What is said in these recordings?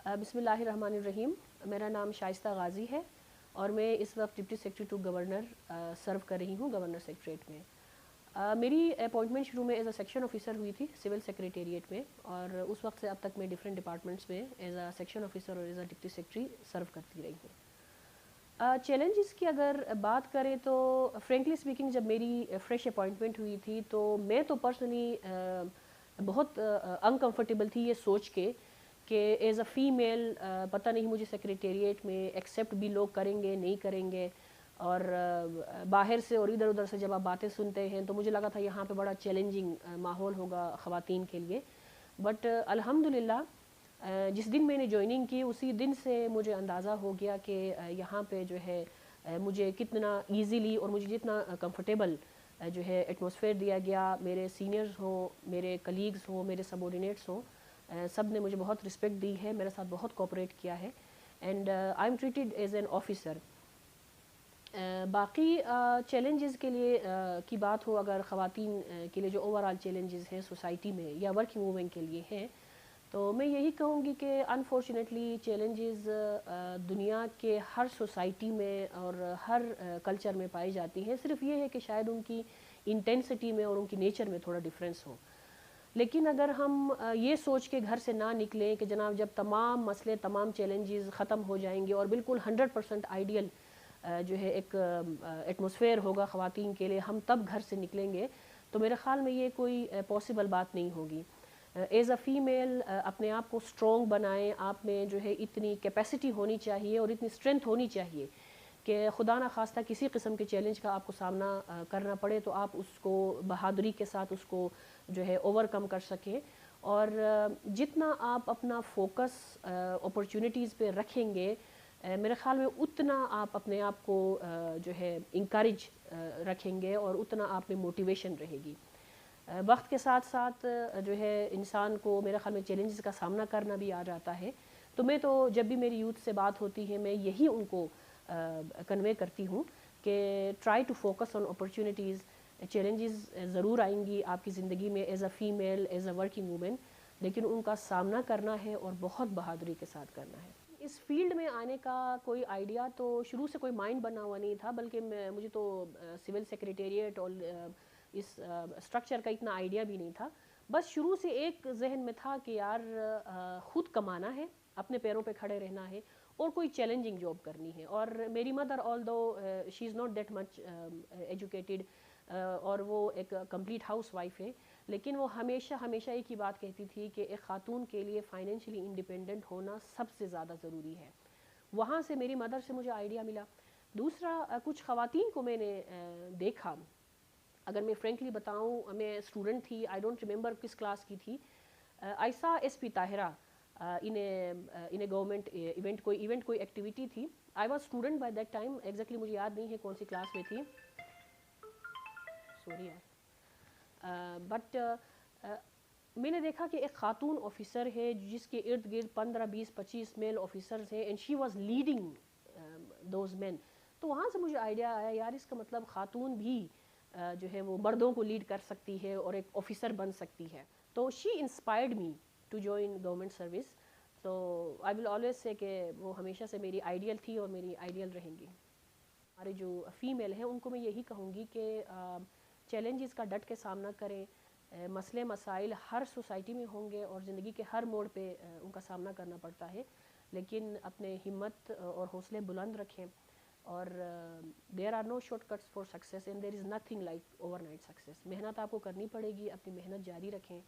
بسم اللہ الرحمن الرحیم. میرا نام شائستہ غازی ہے اور میں اس وقت ڈپٹی سیکرٹری ٹو گورنر سرو کر رہی ہوں گورنر سیکریٹریٹ میں. میری اپوائنٹمنٹ شروع میں ایز اے سیکشن آفیسر ہوئی تھی سول سیکریٹریٹ میں، اور اس وقت سے اب تک میں ڈفرینٹ ڈپارٹمنٹس میں ایز اے سیکشن آفیسر اور ایز اے ڈپٹی سیکرٹری سرو کرتی رہی ہوں. چیلنجز کی اگر بات کریں تو فرینکلی اسپیکنگ جب میری فریش اپوائنٹمنٹ ہوئی تھی تو میں تو پرسنلی بہت انکمفرٹیبل تھی یہ سوچ کے کہ ایز اے فیمیل پتہ نہیں مجھے سیکریٹریٹ میں ایکسیپٹ بھی لوگ کریں گے نہیں کریں گے، اور باہر سے اور ادھر ادھر سے جب آپ باتیں سنتے ہیں تو مجھے لگا تھا یہاں پہ بڑا چیلنجنگ ماحول ہوگا خواتین کے لیے. بٹ الحمدللہ جس دن میں نے جوائننگ کی اسی دن سے مجھے اندازہ ہو گیا کہ یہاں پہ جو ہے مجھے کتنا ایزیلی اور مجھے جتنا کمفرٹیبل جو ہے ایٹماسفیئر دیا گیا. میرے سینئرز ہوں، میرے کلیگز ہوں، میرے سبارڈینیٹس ہوں، سب نے مجھے بہت رسپیکٹ دی ہے، میرے ساتھ بہت کوآپریٹ کیا ہے، and I am treated as an officer. باقی چیلنجز کے لیے کی بات ہو اگر خواتین کے لیے جو اوور آل چیلنجز ہیں سوسائٹی میں یا ورکنگ وومن کے لیے ہیں، تو میں یہی کہوں گی کہ انفارچونیٹلی چیلنجز دنیا کے ہر سوسائٹی میں اور ہر کلچر میں پائی جاتی ہیں. صرف یہ ہے کہ شاید ان کی انٹینسٹی میں اور ان کی نیچر میں تھوڑا ڈفرینس ہو. لیکن اگر ہم یہ سوچ کے گھر سے نہ نکلیں کہ جناب جب تمام مسئلے تمام چیلنجز ختم ہو جائیں گے اور بالکل 100% آئیڈیل جو ہے ایک ایٹماسفیئر ہوگا خواتین کے لیے، ہم تب گھر سے نکلیں گے، تو میرے خیال میں یہ کوئی پاسبل بات نہیں ہوگی. ایز اے فیمیل اپنے آپ کو اسٹرانگ بنائیں، آپ میں جو ہے اتنی کیپیسٹی ہونی چاہیے اور اتنی اسٹرینتھ ہونی چاہیے کہ خدا نخواستہ کسی قسم کے چیلنج کا آپ کو سامنا کرنا پڑے تو آپ اس کو بہادری کے ساتھ اس کو جو ہے اوور کم کر سکیں. اور جتنا آپ اپنا فوکس اپرچونیٹیز پہ رکھیں گے میرے خیال میں اتنا آپ اپنے آپ کو جو ہے انکریج رکھیں گے اور اتنا آپ میں موٹیویشن رہے گی. وقت کے ساتھ ساتھ جو ہے انسان کو میرے خیال میں چیلنجز کا سامنا کرنا بھی آ جاتا ہے. تو میں تو جب بھی میری یوتھ سے بات ہوتی ہے میں یہی ان کو کنوے کرتی ہوں کہ try to focus on opportunities. Challenges ضرور آئیں گی آپ کی زندگی میں as a female as a working woman, لیکن ان کا سامنا کرنا ہے اور بہت بہادری کے ساتھ کرنا ہے. اس فیلڈ میں آنے کا کوئی آئیڈیا تو شروع سے کوئی مائنڈ بنا ہوا نہیں تھا، بلکہ مجھے تو سول سیکریٹریٹ اور اس اسٹرکچر کا اتنا آئیڈیا بھی نہیں تھا. بس شروع سے ایک ذہن میں تھا کہ یار خود کمانا ہے، اپنے پیروں پہ کھڑے رہنا ہے اور کوئی چیلنجنگ جاب کرنی ہے. اور میری mother although she is not that much educated اور وہ ایک کمپلیٹ ہاؤس وائف ہے، لیکن وہ ہمیشہ ایک ہی بات کہتی تھی کہ ایک خاتون کے لیے فائنینشلی انڈیپینڈنٹ ہونا سب سے زیادہ ضروری ہے. وہاں سے میری مدر سے مجھے آئیڈیا ملا. دوسرا کچھ خواتین کو میں نے دیکھا، اگر میں فرینکلی بتاؤں میں اسٹوڈنٹ تھی، آئی ڈونٹ ریمبر کس کلاس کی تھی. آئی سا S P Tahira in a government event, کوئی ایکٹیویٹی تھی. I was student by that time, exactly مجھے یاد نہیں ہے کون سی کلاس میں تھی، سوری یار. بٹ میں نے دیکھا کہ ایک خاتون آفیسر ہے جس کے ارد گرد 15 20 25 میل آفیسرز ہیں، and she was leading those men. تو وہاں سے مجھے آئیڈیا آیا یار اس کا مطلب خاتون بھی جو ہے وہ مردوں کو لیڈ کر سکتی ہے اور ایک آفیسر بن سکتی ہے. تو she inspired me to join government service. تو آئی ول آلویز سے کہ وہ ہمیشہ سے میری آئیڈیل تھی اور میری آئیڈیل رہیں گی. ہمارے جو فیمیل ہیں ان کو میں یہی کہوں گی کہ چیلنجز کا ڈٹ کے سامنا کریں. مسئلے مسائل ہر سوسائٹی میں ہوں گے اور زندگی کے ہر موڑ پہ ان کا سامنا کرنا پڑتا ہے، لیکن اپنے ہمت اور حوصلے بلند رکھیں. اور there are no shortcuts for success and there is nothing like overnight success. محنت آپ کو کرنی پڑے گی، اپنی محنت جاری رکھیں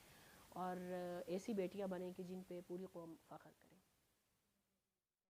اور ایسی بیٹیاں بنیں کہ جن پہ پوری قوم فخر کرے.